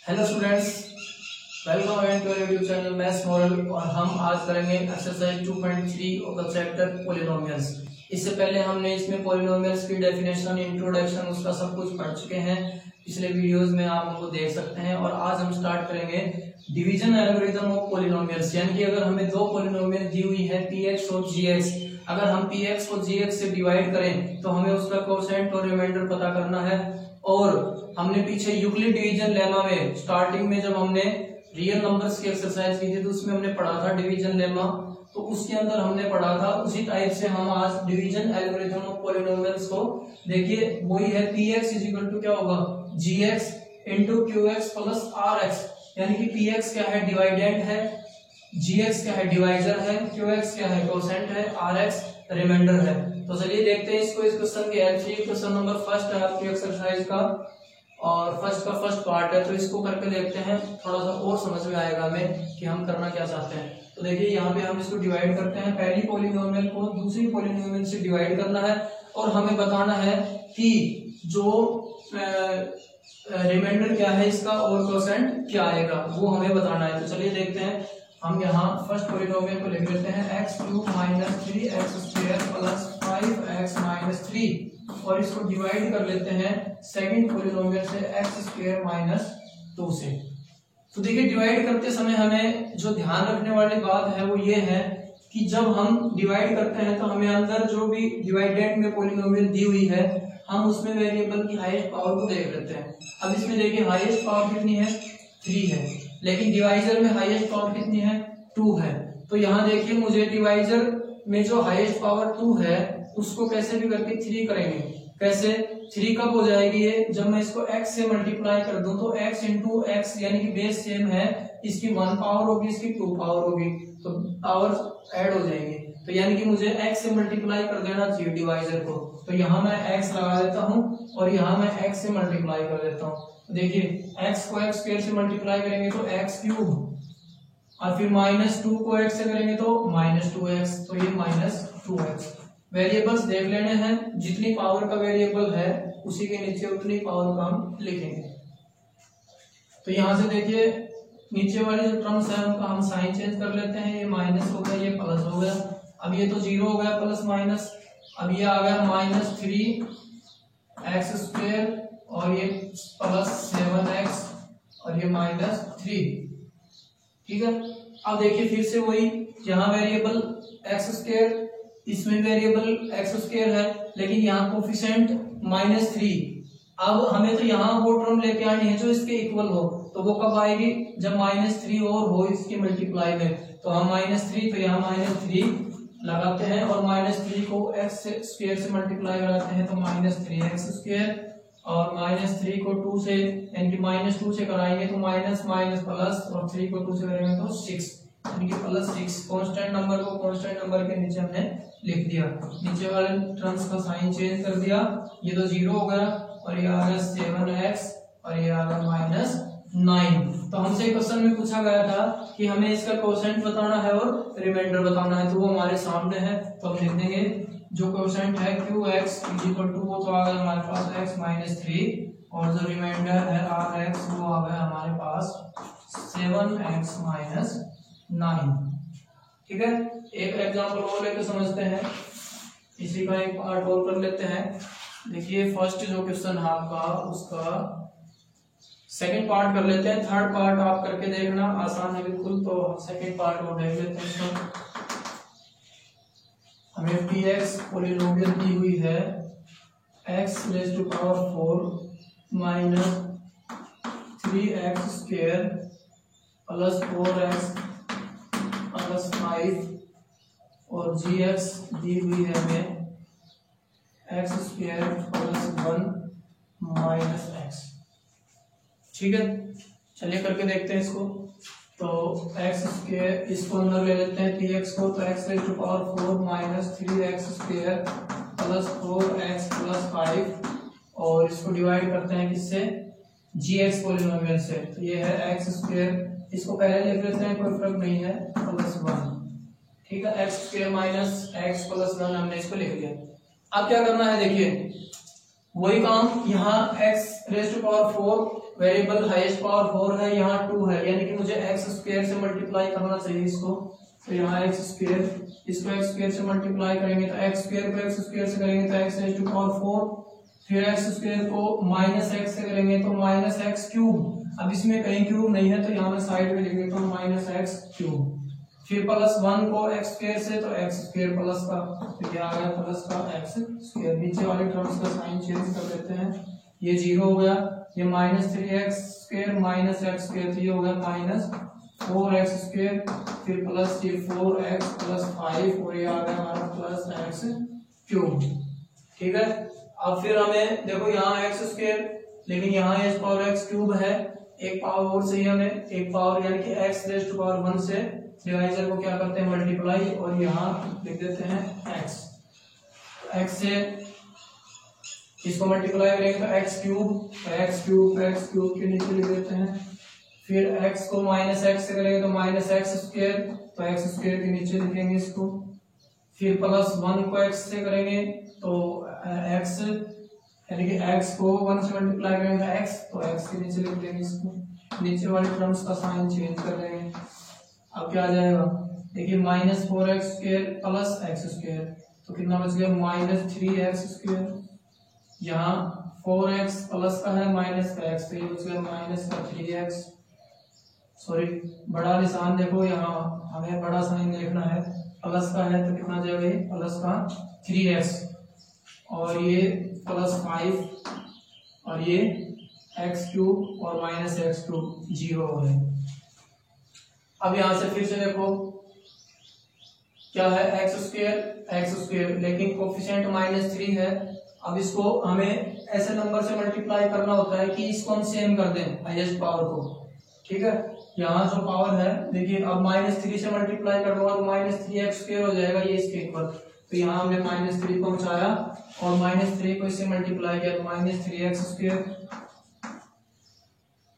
Hello students, welcome again to YouTube channel maths model. और हम आज करेंगे exercise 2.3 of the chapter polynomials. इससे पहले हमने इसमें पॉलिनोमियल्स की डेफिनेशन, इंट्रोडक्शन, उसका सब कुछ पढ़ चुके हैं। पिछले वीडियोस में आप उनको देख सकते हैं। और आज हम स्टार्ट करेंगे डिवीजन एल्गोरिथम ऑफ पॉलिनोमियल्स। यानी कि अगर हमें दो पॉलिनोमियल दी हुई है px और gx, अगर हम px को gx से डिवाइड करें तो हमें उसका कोएफिशिएंट और रिमाइंडर पता करना है। और हमने पीछे यूक्लिड डिवीजन लेमा में स्टार्टिंग में जब हमने रियल नंबर्स की एक्सरसाइज की थी तो उसमें हमने पढ़ा था डिवीजन लेमा, तो उसके अंदर हमने पढ़ा था। उसी टाइप से हम आज डिवीजन एल्गोरिथम ऑफ पॉलिनोमियल्स को देखिए, वही है px = क्या होगा gx * qx + rx। यानी कि px क्या है, डिवाइडेंड है, gx क्या है, डिवाइजर है, qx क्या है, कोसेंट है, rx रिमाइंडर है। तो चलिए देखते हैं इसको। इस क्वेश्चन की हेल्प से, क्वेश्चन नंबर फर्स्ट है आपकी एक्सरसाइज का और फर्स्ट पार्ट है, तो इसको करके देखते हैं। थोड़ा सा और समझ में आएगा हमें कि हम करना क्या चाहते हैं। तो देखिए यहाँ पे हम इसको डिवाइड करते हैं। पहली पॉलिनोमियल को दूसरी पॉलिनोमियल से डिवाइड करना है और हमें बताना है कि जो रिमाइंडर क्या है इसका और कोसेंट क्या आएगा, वो हमें बताना है। तो चलिए देखते हैं। हम यहाँ फर्स्ट पॉलिनोमियल को लिख लेते हैं x³ - 3x² + 5x - 3 और इसको डिवाइड कर लेते हैं सेकंड पॉलिनोमियल से x² - 2 से। तो देखिए डिवाइड करते समय हमें जो ध्यान रखने वाली बात है वो ये है कि जब हम डिवाइड करते हैं तो हमें अंदर जो भी डिवाइडेंड में पॉलिनोमियल दी हुई है हम उसमें वेरिएबल की हाईएस्ट पावर को देख लेते हैं। अब इसमें देखिए हाईएस्ट पावर कितनी है, 3 है, लेकिन डिवाइजर में हाईएस्ट पावर कितनी है, 2 है। तो यहाँ देखिए मुझे डिवाइजर में जो हाईएस्ट पावर 2 है उसको कैसे भी करके 3 करेंगे। कैसे 3 कब हो जाएगी ये, जब मैं इसको x से मल्टीप्लाई कर दूं तो x * x यानी कि बेस सेम है, इसकी 1 पावर होगी, इसकी 2 पावर होगी, तो पावर ऐड हो जाएंगे। तो यानी कि मुझे x से मल्टीप्लाई कर देना चाहिए डिवाइजर को। तो यहाँ मैं x लगा देता हूँ और यहाँ मैं x से मल्टीप्लाई कर देता हूँ। तो देखिए x को x² से मल्टीप्लाई करेंगे तो x³ और फिर -2 को x से करेंगे तो -2x, तो ये -2x। वेरिएबल्स देख लेने हैं, जितनी पावर का वेरिएबल है उसी के नीचे उतनी पावर का हम लिखेंगे। तो यहाँ से देखिए नीचे वाले जो टर्म्स है उनका हम साइन चेंज कर लेते हैं। ये माइनस हो गया, ये प्लस हो गया। अब ये तो 0 हो गया प्लस माइनस। अब ये आ गया -3x² और ये +7x और ये -3। ठीक है। अब देखिए फिर से वही, यहाँ वेरिएबल x², इसमें वेरिएबल x² है, लेकिन यहाँ कोफिशिएंट -3। अब हमें तो यहाँ वो टर्म लेके आनी है जो इसके इक्वल हो, तो वो कब आएगी, जब -3 और हो इसकी मल्टीप्लाई में। तो हम -3, तो यहाँ -3 लगाते हैं और -3 को x² से मल्टीप्लाई कराते हैं तो -3x² और -3 को 2 से, यानी कि -2 से कराएंगे तो माइनस माइनस प्लस, और 3 को 2 से करेंगे तो 6, यानी कि +6। कांस्टेंट नंबर को कांस्टेंट नंबर के नीचे हमने लिख दिया, नीचे वाले टर्म्स का साइन चेंज कर दिया। ये तो 0 हो गया और ये आ गया 7x और ये आ गया -9। तो हमसे क्वेश्चन में पूछा गया था कि हमें इसका कोसेंट बताना है और रिमाइंडर बताना है, तो वो हमारे सामने है। तो हम लिख देंगे जो कोसेंट है qx = वो तो आ गया हमारे पास x - 3 और जो रिमाइंडर है rx वो आ गया हमारे पास 7x - 9। ठीक है। एक एग्जांपल और लेके समझते हैं, इसी का एक पार्ट और कर लेते हैं। देखिए फर्स्ट जो क्वेश्चन है आपका उसका सेकंड पार्ट कर लेते हैं। थर्ड पार्ट आप करके देखना, आसान है बिल्कुल। तो सेकंड पार्ट वो देख लेते हैं। इसमें हमें px पॉलिनोमियल दी हुई है x⁴ - 3x² + 4x + 5 और gx दी हुई है हमें x² + 1 - x। ठीक है, चलिए करके देखते हैं इसको। तो x², इसको अंदर ले लेते हैं px को, तो x⁴ - 3x² + 4x + 5 और इसको डिवाइड करते हैं किससे, gx पॉलिनोमियल से। तो ये है x², इसको पहले लिख लेते हैं, कोई फर्क नहीं है, +1। ठीक है, x² - x + 1 हमने इसको लिख लिया। अब क्या करना है, देखिए वही काम यहाँ x raise to power 4 variable highest power 4 है, यहाँ 2 है, यानी कि मुझे x स्क्वायर से मल्टीप्लाई करना चाहिए इसको। तो यहाँ x स्क्वायर, इसको x स्क्वायर से मल्टीप्लाई करेंगे तो x स्क्वायर को x स्क्वायर से करेंगे तो x रेज़ टू पावर 4, फिर x स्क्वायर को माइनस x से करेंगे तो माइनस एक्स क्यूब। अब इसमें कहीं क्यूब नहीं है तो यहाँ मैं साइड में लिख देता हूँ माइनस एक्स क्यूब। फिर प्लस 1 को x स्क्वायर से तो x स्क्वायर प्लस का, तो क्या आ गया प्लस का x स्क्वायर। नीचे वाले टर्म्स का साइन चेंज कर देते हैं, ये 0 हो गया, ये minus 3x square minus x square, तो ये हो गया माइनस 4x स्क्वायर, फिर प्लस ये 4x प्लस 5 और ये आ गया हमारा प्लस x क्यूब। ठीक है, अब फिर हमें देखो यहाँ x स्क्वायर, लेकिन यहाँ h पावर x क्यूब है, एक पावर और चाहिए हमें, एक पावर यानी कि x रेज़ टू पावर 1 से डिवाइजर को क्या करते हैं मल्टीप्लाई, और यहाँ लिख देते हैं x से इसको मल्टीप्लाई करेंगे तो x क्यूब के नीचे लिख देते हैं। फिर x को माइनस x से करेंगे तो माइनस एक्स स्क्वायर, तो x स्क्वायर के नीचे लिखेंगे इसको। फिर प्लस 1 को x से करेंगे तो x यानी कि x को 1 से मल्टीप्लाई करेंगे तो x, तो x के नीचे लिख देंगे इसको। नीचे वाले टर्म्स का साइन चेंज कर देंगे। अब क्या आ जाएगा, देखिए minus 4x square plus x square, तो कितना बच गया माइनस 3x स्क्वायर। यहाँ 4x प्लस का है माइनस का x, तो ये बच गया माइनस का 3x। सॉरी, बड़ा निशान देखो, यहाँ हमें बड़ा साइन देखना है, प्लस का है तो कितना जाएगा ये प्लस का 3x, और ये प्लस 5 और ये x क्यूब और माइनस एक्स क्यूब 0 है। अब यहां से फिर से देखो क्या है एक्स स्क्वायर, लेकिन कोफिशिएंट -3 है। अब इसको हमें ऐसे नंबर से मल्टीप्लाई करना होता है कि इसको हम सेम कर दें हाईएस्ट पावर को। ठीक है, यहाँ जो पावर है देखिए, अब -3 से मल्टीप्लाई कर दूंगा तो -3x² हो जाएगा ये इसके ऊपर, तो यहाँ हमने -3 पहुंचाया और -3 को इससे मल्टीप्लाई किया तो -3x²।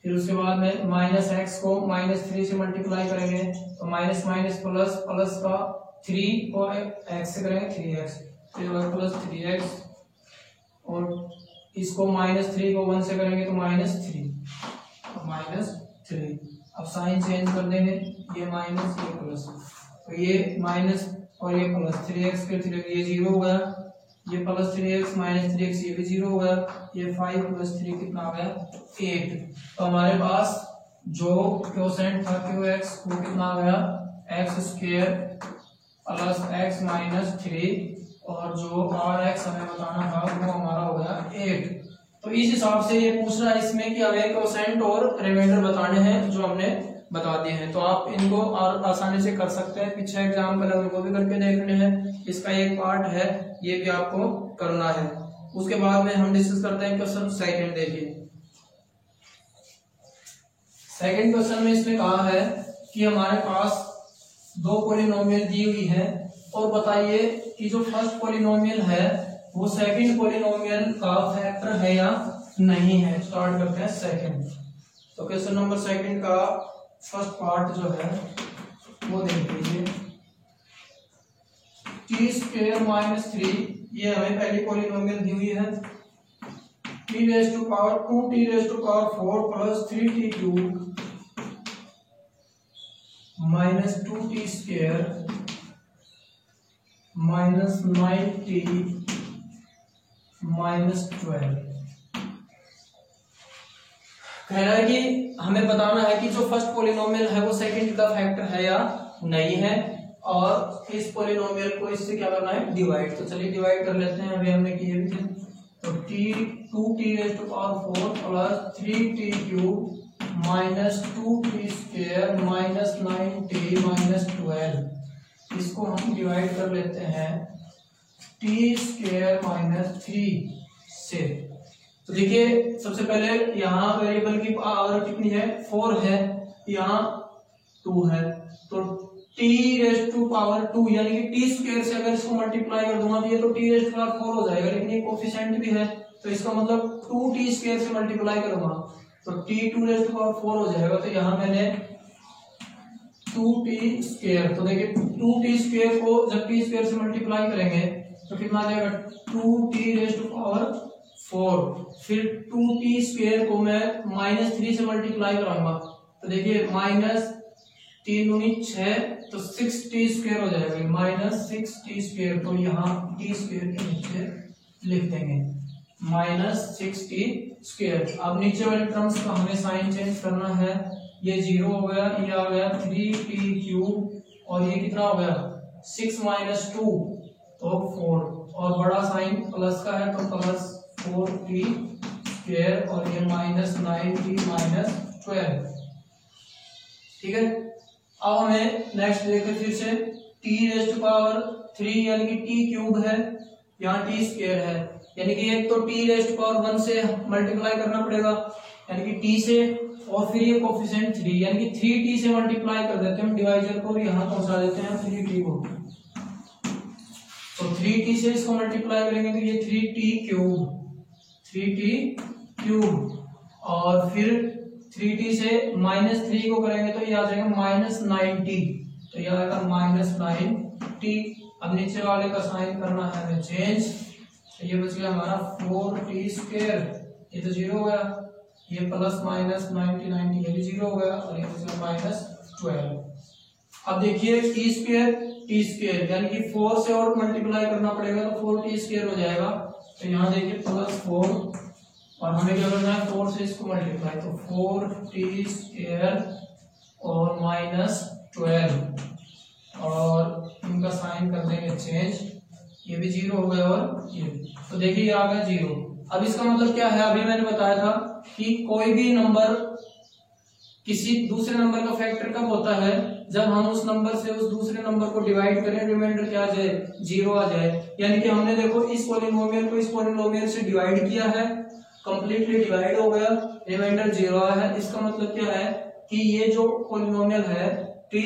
फिर उसके बाद में -x को -3 से मल्टीप्लाई करेंगे तो माइनस माइनस प्लस, प्लस का 3 को x से करेंगे 3x, फिर प्लस 3x, और इसको -3 को 1 से करेंगे तो -3। अब साइन चेंज कर देंगे, ये माइनस ये प्लस, तो ये माइनस और ये प्लस 3x फिर 3 ये 0 हो गया, ये प्लस 3x माइनस 3x ये भी 0 हो गया, ये 5 + 3 कितना आ गया 8। तो हमारे पास जो क्वोशेंट था QX वो कितना आ गया x² प्लस x माइनस 3, और जो RX हमें बताना था वो हमारा हो गया 8। तो इस हिसाब से ये पूछ रहा है इसमें कि हमें क्वोशेंट और रिमाइंडर बताने हैं जो हमने बता दिए हैं। तो आप इनको और आसानी से कर सकते हैं, पीछे एग्जाम का लेवल को भी करके देखने हैं, इसका एक पार्ट है ये भी आपको करना है। उसके बाद में हम डिस्कस करते हैं क्वेश्चन सेकंड। देखिए सेकंड क्वेश्चन में इसने कहा है कि हमारे पास दो पॉलिनोमियल दी हुई है और बताइए कि जो फर्स्ट पॉलिनोमियल है वो सेकंड पॉलिनोमियल का फैक्टर है या नहीं है। स्टार्ट करते हैं सेकंड। तो क्वेश्चन नंबर सेकंड का फर्स्ट पार्ट जो है वो देख लीजिए, t² - 3, ये हमें पहली पॉलिनोमियल दी हुई है, t⁻², 2t⁻⁴ plus 3t³ -2t² -9t -12। कह रहा है कि हमें बताना है कि जो फर्स्ट पॉलिनोमियल है वो सेकंड का फैक्टर है या नहीं है, और इस पॉलिनोमियल को इससे क्या करना है डिवाइड। तो चलिए डिवाइड कर लेते हैं, अभी हमने किए भी थे। तो 2t⁴ plus 3t³ -2t² -9t -12, इसको हम डिवाइड कर लेते हैं t² - 3 से। तो देखिए सबसे पहले यहाँ वेरिएबल की पावर कितनी है 4 है, यहाँ 2 है, तो t⁻² यानी कि t² से अगर इसको मल्टीप्लाई कर दूंगा तो ये तो t⁻4 हो जाएगा, लेकिन ये कोफिशिएंट भी है तो इसका मतलब 2t² से मल्टीप्लाई करूंगा तो t⁴ हो जाएगा। तो यहाँ मैंने 2t², तो देखिए 2t² को जब t² से मल्टीप्लाई करेंगे तो कितना आ जाएगा 2t⁻⁴ 4, फिर 2t² को मैं -3 से मल्टीप्लाई कराऊंगा तो देखिए -3 दूनी 6 तो 6t² हो जाएगा, -6t²। तो यहाँ t² के नीचे लिख देंगे -6t²। अब नीचे वाले टर्म्स का हमें साइन चेंज करना है, ये 0 हो गया, ये आ गया 3t³ और ये कितना हो गया 6 - 2 तो 4, और बड़ा साइन प्लस का है तो प्लस 4t² और ये -9t - 12। ठीक है, अब हमें नेक्स्ट देखते फिर से t⁻³ यानी कि t³ है, यहाँ t² है, यानी कि एक तो t⁻1 से मल्टीप्लाई करना पड़ेगा यानी कि t से, और फिर ये कोफिशिएंट 3 यानी कि 3t से मल्टीप्लाई कर देते हैं हम डिवाइजर को, यहाँ पहुंचा देते हैं 3t को। तो 3t से इसको मल्टीप्लाई करेंगे तो ये 3t³ और फिर 3t से -3 को करेंगे तो ये आ जाएगा -9t, तो ये आएगा -9t। अब नीचे वाले का साइन करना है हमें चेंज, तो ये बच गया हमारा 4t², ये तो 0 हो गया, ये प्लस -90 ये भी 0 हो गया और ये बच गया -12। अब देखिए t² यानी कि 4 से और मल्टीप्लाई करना पड़ेगा तो 4t² हो जाएगा, तो यहाँ देखिए +4 और हमें क्या करना है 4 से इसको मल्टीप्लाई, तो 4t² और -12 और इनका साइन कर देंगे चेंज, ये भी 0 हो गया और ये, तो देखिए ये आ गया 0। अब इसका मतलब क्या है, अभी मैंने बताया था कि कोई भी नंबर किसी दूसरे नंबर का फैक्टर कब होता है, जब हम उस नंबर से उस दूसरे नंबर को डिवाइड करें, रिमाइंडर क्या आ जाए 0 आ जाए। यानी कि हमने देखो इस पॉलिनोमियल को इस पॉलिनोमियल से डिवाइड किया है, कंप्लीटली डिवाइड हो गया, रिमाइंडर 0 आया है। इसका मतलब क्या है कि ये जो पॉलिनोमियल है t² -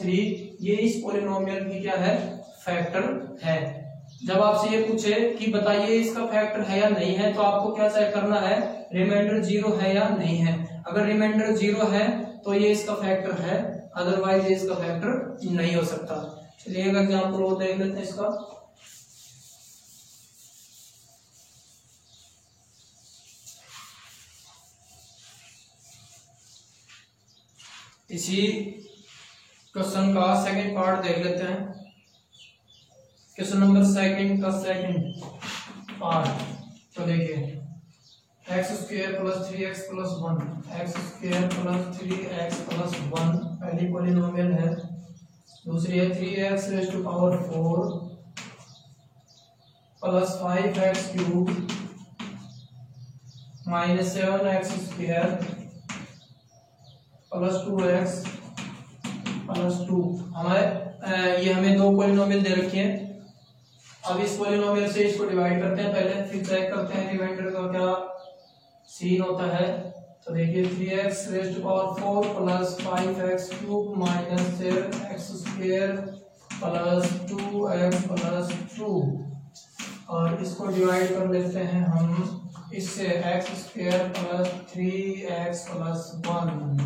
3 ये इस पॉलिनोमियल की क्या है फैक्टर है। जब आपसे ये पूछे कि बताइए इसका फैक्टर है या नहीं है, तो आपको क्या चेक करना है रिमाइंडर 0 है या नहीं है। अगर रिमाइंडर 0 है तो ये इसका फैक्टर है, अदरवाइज ये इसका फैक्टर नहीं हो सकता। चलिए एक एग्जांपल और देख लेते हैं इसका। इसी क्वेश्चन का सेकंड पार्ट देख लेते हैं, क्वेश्चन नंबर सेकंड का सेकंड पार्ट। तो देखिए x² + 3x + 1, x² + 3x + 1 पहली पॉलिनोमियल है, दूसरी है 3x⁴ + 5x³ - 7x² + 2x + 2। ये हमें दो पॉलिनोमियल दे रखी है। अब इस पॉलिनोमियल से इसको डिवाइड करते हैं पहले, फिर चेक करते हैं रिमाइंडर का क्या सीन होता है। तो देखिए 3x⁴ + 5x³ - 7x² + 2x + 2 और इसको डिवाइड कर लेते हैं हम इससे x² + 3x + 1।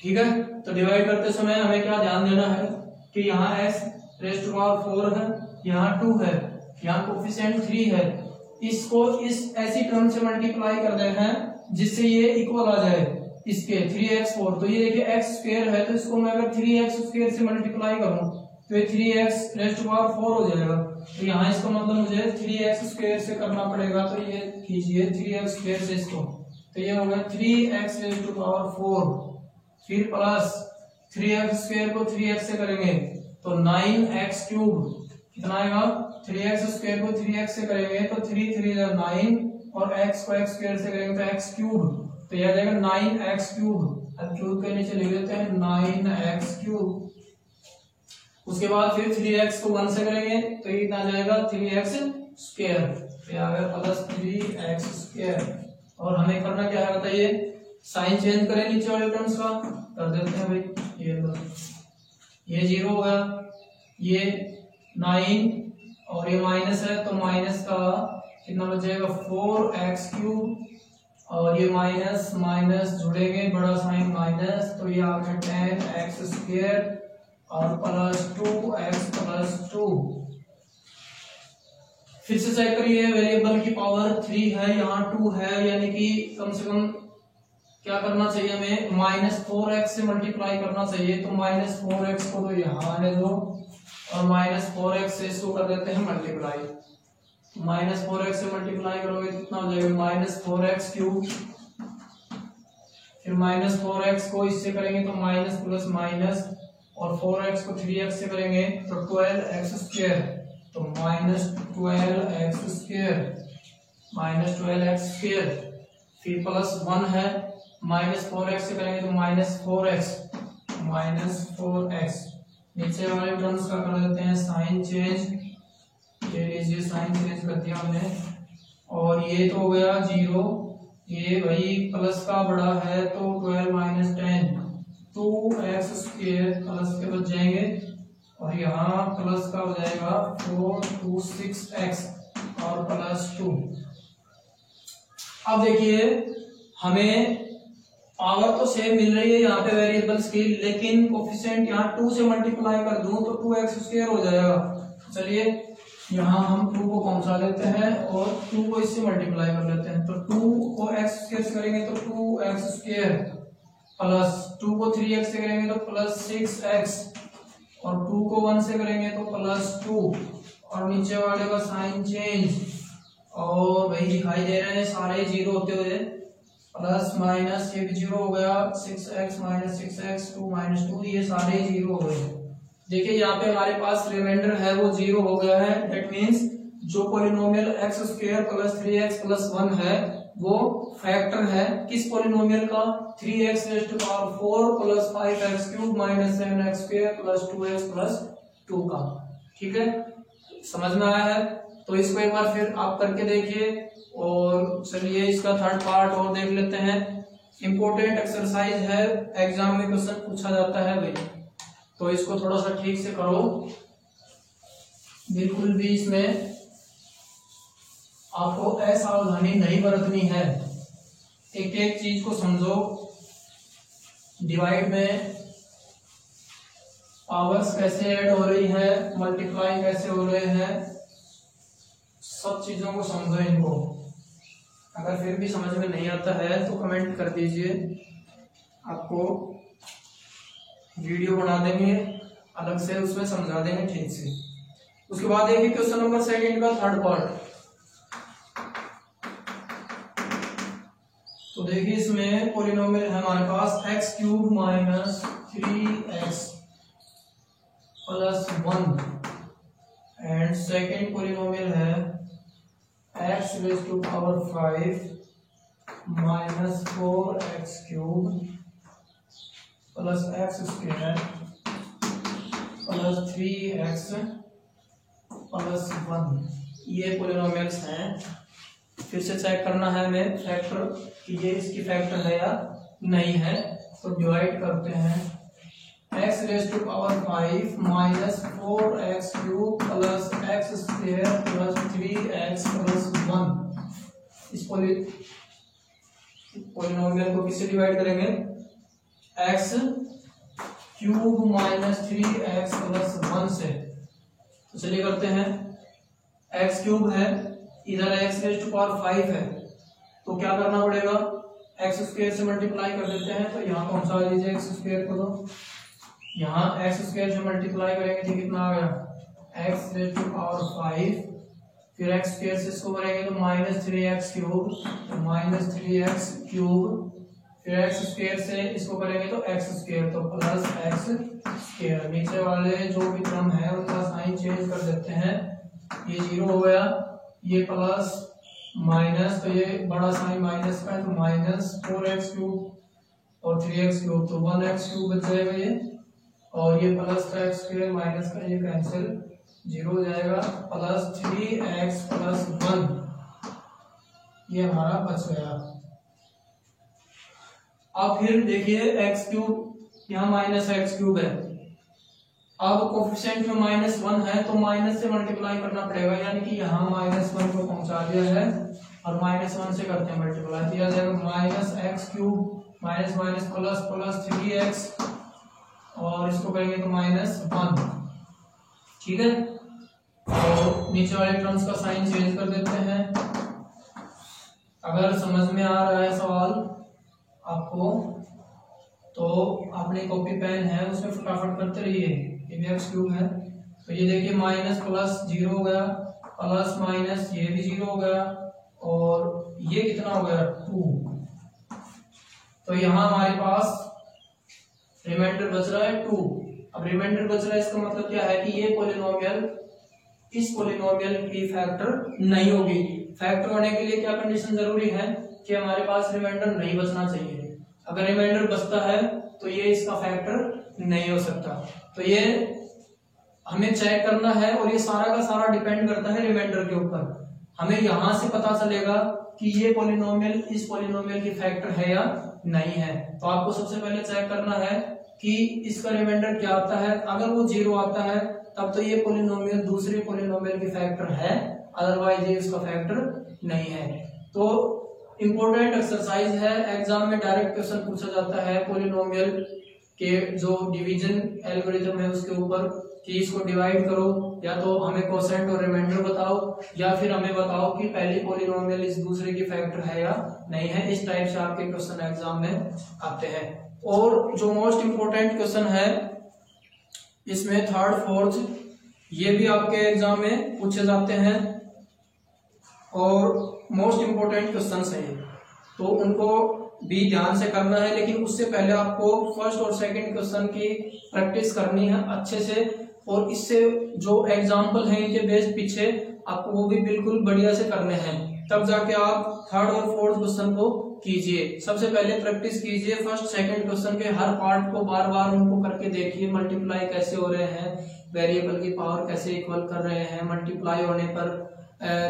ठीक है, तो डिवाइड करते समय हमें क्या ध्यान देना है कि यहाँ x⁴ है, यहाँ 2 है, यहाँ कोफिशिएंट 3 है, इसको इस ऐसी टर्म से मल्टीप्लाई कर देना है जिससे ये इक्वल आ जाए इसके 3x⁴। तो ये देखिए x² है, तो इसको मैं अगर 3x² से मल्टीप्लाई करूं तो ये 3x⁴ हो जाएगा। तो यहाँ इसका मतलब मुझे 3x² से करना पड़ेगा, तो ये कीजिए 3x² से इसको, तो ये हो गया 3x⁴ फिर प्लस 3x² को 3x से करेंगे तो 9x³ कितना आएगा, 3x² को 3x से करेंगे तो 3 3 9 और x को x² से करेंगे तो x³, तो यह आ जाएगा 9x³। अब क्यूब के नीचे लिख देते हैं 9x³। उसके बाद फिर 3x को 1 से करेंगे तो ये कितना आ जाएगा 3x², तो आ गया प्लस 3x²। और हमें करना क्या है बताइए, साइन चेंज करें नीचे वाले टर्म्स का, कर देते हैं भाई। ये 0 हो गया, ये 9 और ये माइनस है तो माइनस का कितना बचेगा 4x³ और ये माइनस माइनस जुड़ेंगे, बड़ा साइन माइनस, तो ये आ गया 10x² और +2x + 2। फिर से चेक करिए, वेरिएबल की पावर 3 है, यहाँ 2 है, यानी कि कम से कम क्या करना चाहिए हमें, -4x से मल्टीप्लाई करना चाहिए। तो -4x को तो यहाँ आने दो और -4x से इसको कर देते हैं मल्टीप्लाई। -4x से मल्टीप्लाई करोगे तो कितना हो जाएगा, -4x क्यूब, फिर -4x को इससे करेंगे तो माइनस प्लस माइनस, और 4x को 3x से करेंगे तो 12x स्क्वायर, तो -12x स्क्वायर, फिर प्लस 1 है, -4x से करेंगे तो -4x, नीचे वाले टर्म्स का कर देते हैं साइन चेंज, ये लीजिए साइन चेंज कर दिया हमने, और ये तो हो गया 0, ये भाई प्लस का बड़ा है तो 12 - 10 2x स्क्वायर प्लस के बच जाएंगे, और यहाँ प्लस का हो जाएगा 4 2 6x और प्लस 2। अब देखिए हमें पावर तो सेम मिल रही है यहाँ पे वेरिएबल्स की, लेकिन कोफिशिएंट यहाँ 2 से मल्टीप्लाई कर दूं तो 2x स्क्वायर हो जाएगा। चलिए यहाँ हम 2 को पहुंचा देते हैं और 2 को इससे मल्टीप्लाई कर लेते हैं, तो 2 को x स्क्वायर से करेंगे तो 2x स्क्वायर, प्लस 2 को 3x से करेंगे तो प्लस 6x, और 2 को 1 से करेंगे तो प्लस 2, और नीचे वाले का साइन चेंज, और भाई दिखाई दे रहे हैं सारे जीरो होते हुए, प्लस माइनस ये भी जीरो हो गया, 6x - 6x 2 - 2, ये सारे जीरो हो गए। देखिए यहाँ पे हमारे पास रिमाइंडर है वो जीरो हो गया है, दैट मीन्स जो polynomial x square plus 3x plus 1 है वो फैक्टर है किस पॉलिनोमियल का, 3x raise to power 4 plus 5x cube minus 7x square plus 2x plus 2 का। ठीक है, समझ में आया है? तो इसको एक बार फिर आप करके देखिए, और चलिए इसका थर्ड पार्ट और देख लेते हैं। इंपॉर्टेंट एक्सरसाइज है, एग्जाम में क्वेश्चन पूछा जाता है भाई, तो इसको थोड़ा सा ठीक से करो, बिल्कुल भी इसमें आपको असावधानी नहीं बरतनी है, एक एक चीज को समझो। डिवाइड में पावर्स कैसे ऐड हो रही है, मल्टीप्लाई कैसे हो रहे हैं, सब चीजों को समझो इनको। अगर फिर भी समझ में नहीं आता है तो कमेंट कर दीजिए, आपको वीडियो बना देंगे अलग से, उसमें समझा देंगे ठीक से। उसके बाद देखिए क्वेश्चन नंबर 2 का थर्ड पार्ट। तो देखिए इसमें पॉलिनोमियल है हमारे पास x cube minus 3x plus 1, and second polynomial है x raise to power 5 minus 4x cube plus x square plus 3x plus 1, ये पॉलिनोमियल्स हैं। फिर से चेक करना है हमें फैक्टर कि ये इसकी फैक्टर है या नहीं है, तो डिवाइड करते हैं, x raise to power 5 minus 4x cube plus x square plus 3x plus 1। इस पॉलिनोमियल को किससे डिवाइड करेंगे, x cube minus 3x plus 1 से। तो चलिए करते हैं, x क्यूब है, इधर x रेज़ टू पावर 5 है, तो क्या करना पड़ेगा, x स्क्वायर से मल्टीप्लाई कर देते हैं, तो यहाँ पहुंचा दीजिए x स्क्वायर को, तो यहाँ x स्क्वायर से मल्टीप्लाई करेंगे तो कितना आ गया, x रेज़ टू पावर 5, फिर x स्क्वायर से इसको करेंगे तो माइनस 3x क्यूब, तो माइनस 3x क्यूब, फिर x स्क्वायर से इसको करेंगे तो x स्क्वायर, तो प्लस x स्क्वायर। नीचे वाले जो भी टर्म है उनका साइन चेंज कर देते हैं, ये जीरो हो गया, ये प्लस माइनस, तो ये बड़ा साइन माइनस का है, तो माइनस 4x क्यूब और 3x क्यूब, तो 1x क्यूब बच जाएगा ये, और ये प्लस का x स्क्वायर माइनस का ये कैंसिल, जीरो हो जाएगा, प्लस 3x प्लस 1, ये हमारा बच गया। अब फिर देखिए x क्यूब यहाँ माइनस x क्यूब है, अब कोफिशिएंट में -1 है तो माइनस से मल्टीप्लाई करना पड़ेगा, यानी कि यहाँ -1 को पहुंचा दिया है और -1 से करते हैं मल्टीप्लाई, दिया जाएगा minus x cube minus minus plus plus 3x, और इसको करेंगे तो -1। ठीक है, तो नीचे वाले टर्म्स का साइन चेंज कर देते हैं। अगर समझ में आ रहा है सवाल आपको तो अपनी कॉपी पेन है उसमें फटाफट करते रहिए। ये भी एक्स क्यूब है तो ये देखिए माइनस प्लस 0 हो गया, प्लस माइनस ये भी 0 हो गया और ये कितना हो गया 2। तो यहाँ हमारे पास रिमाइंडर बच रहा है 2। अब रिमाइंडर बच रहा है इसका मतलब क्या है कि ये पॉलिनोमियल इस पॉलिनोमियल की फैक्टर नहीं होगी। फैक्टर होने के लिए क्या कंडीशन जरूरी है कि हमारे पास रिमाइंडर नहीं बचना चाहिए। अगर रिमाइंडर बचता है तो ये इसका फैक्टर नहीं हो सकता। तो ये हमें चेक करना है और ये सारा का सारा डिपेंड करता है रिमाइंडर के ऊपर। हमें यहां से पता चलेगा कि ये पॉलिनोमियल इस पॉलिनोमियल की फैक्टर है या नहीं है। तो आपको सबसे पहले चेक करना है कि इसका रिमाइंडर क्या आता है। अगर वो 0 आता है तब तो ये पॉलिनोमियल दूसरे पॉलिनोमियल की फैक्टर है, अदरवाइज ये इसका फैक्टर नहीं है। तो इंपॉर्टेंट एक्सरसाइज है, एग्जाम में डायरेक्ट क्वेश्चन पूछा जाता है पॉलिनोमियल के जो डिवीजन एल्गोरिथम है उसके ऊपर कि इसको डिवाइड करो, या तो हमें कोसेंट और रिमाइंडर बताओ या फिर हमें बताओ कि पहली पॉलिनोमियल इस दूसरे की फैक्टर है या नहीं है। इस टाइप से आपके क्वेश्चन एग्जाम में आते हैं। और जो मोस्ट इंपोर्टेंट क्वेश्चन है इसमें थर्ड फोर्थ ये भी आपके एग्जाम में पूछे जाते हैं और मोस्ट इंपोर्टेंट क्वेश्चन है, तो उनको भी ध्यान से करना है। लेकिन उससे पहले आपको फर्स्ट और सेकंड क्वेश्चन की प्रैक्टिस करनी है अच्छे से, और इससे जो एग्जाम्पल है इनके बेस पीछे आपको वो भी बिल्कुल बढ़िया से करने हैं, तब जाके आप थर्ड और फोर्थ क्वेश्चन को कीजिए। सबसे पहले प्रैक्टिस कीजिए फर्स्ट सेकंड क्वेश्चन के हर पार्ट को, बार बार उनको करके देखिए। मल्टीप्लाई कैसे हो रहे हैं, वेरिएबल की पावर कैसे इक्वल कर रहे हैं, मल्टीप्लाई होने पर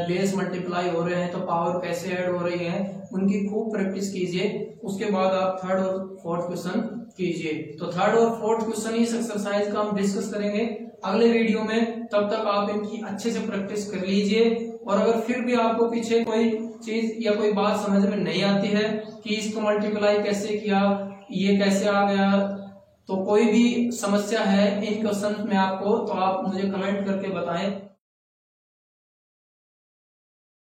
बेस मल्टीप्लाई हो रहे हैं तो पावर कैसे ऐड हो रही है, उनकी खूब प्रैक्टिस कीजिए। उसके बाद आप थर्ड और फोर्थ क्वेश्चन कीजिए। तो थर्ड और फोर्थ क्वेश्चन इस एक्सरसाइज का हम डिस्कस करेंगे अगले वीडियो में। तब तक आप इनकी अच्छे से प्रैक्टिस कर लीजिए। और अगर फिर भी आपको पीछे कोई चीज या कोई बात समझ में नहीं आती है कि इसको मल्टीप्लाई कैसे किया, ये कैसे आ गया, तो कोई भी समस्या है इन क्वेश्चन में आपको, तो आप मुझे कमेंट करके बताएं।